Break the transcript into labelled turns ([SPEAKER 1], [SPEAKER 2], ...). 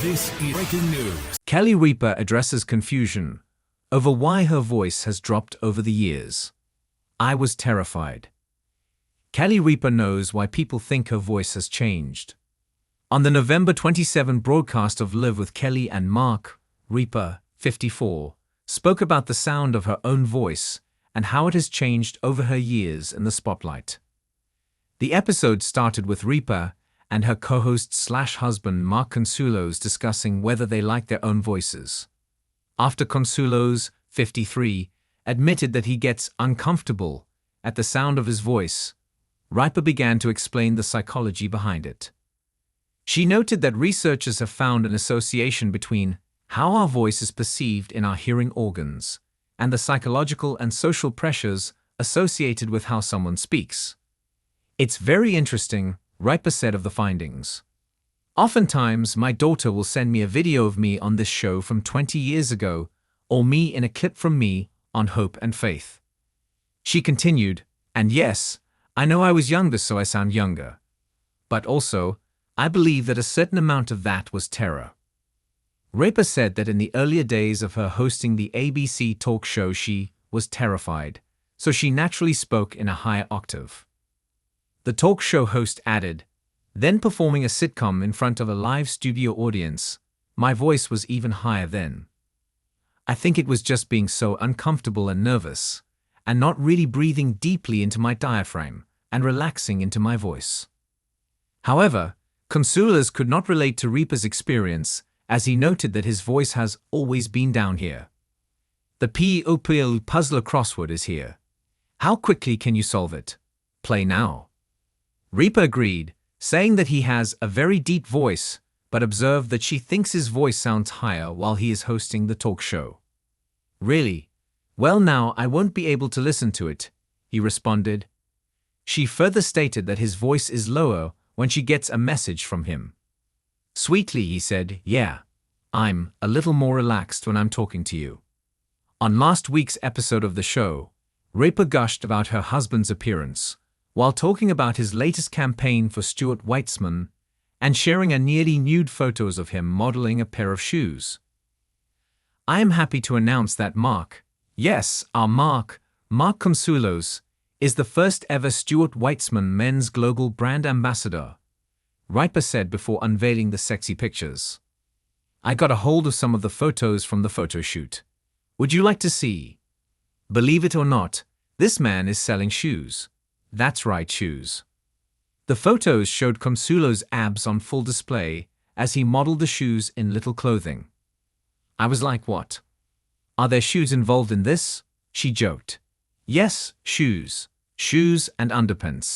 [SPEAKER 1] This is breaking news.
[SPEAKER 2] Kelly Ripa addresses confusion over why her voice has dropped over the years. I was terrified. Kelly Ripa knows why people think her voice has changed. On the November 27 broadcast of Live with Kelly and Mark, Ripa, 54, spoke about the sound of her own voice and how it has changed over her years in the spotlight. The episode started with Ripa and her co-host/husband Mark Consuelos discussing whether they like their own voices. After Consuelos, 53, admitted that he gets uncomfortable at the sound of his voice, Ripa began to explain the psychology behind it. She noted that researchers have found an association between how our voice is perceived in our hearing organs and the psychological and social pressures associated with how someone speaks. It's very interesting, Ripa said of the findings. Oftentimes, my daughter will send me a video of me on this show from 20 years ago, or me in a clip from me on Hope and Faith. She continued, and yes, I know I was younger so I sound younger. But also, I believe that a certain amount of that was terror. Ripa said that in the earlier days of her hosting the ABC talk show she was terrified, so she naturally spoke in a higher octave. The talk show host added, then performing a sitcom in front of a live studio audience, my voice was even higher then. I think it was just being so uncomfortable and nervous, and not really breathing deeply into my diaphragm and relaxing into my voice. However, Consuelos could not relate to Ripa's experience as he noted that his voice has always been down here. The POPL puzzler crossword is here. How quickly can you solve it? Play now. Ripa agreed, saying that he has a very deep voice, but observed that she thinks his voice sounds higher while he is hosting the talk show. Really? Well, now I won't be able to listen to it, he responded. She further stated that his voice is lower when she gets a message from him. Sweetly, he said, yeah, I'm a little more relaxed when I'm talking to you. On last week's episode of the show, Ripa gushed about her husband's appearance, while talking about his latest campaign for Stuart Weitzman and sharing a nearly nude photos of him modeling a pair of shoes. I am happy to announce that Mark, yes, our Mark Consuelos, is the first ever Stuart Weitzman men's global brand ambassador, Ripa said before unveiling the sexy pictures. I got a hold of some of the photos from the photo shoot. Would you like to see? Believe it or not, this man is selling shoes. That's right, shoes. The photos showed Consuelos' abs on full display as he modeled the shoes in little clothing. I was like, what? Are there shoes involved in this? She joked. Yes, shoes. Shoes and underpants.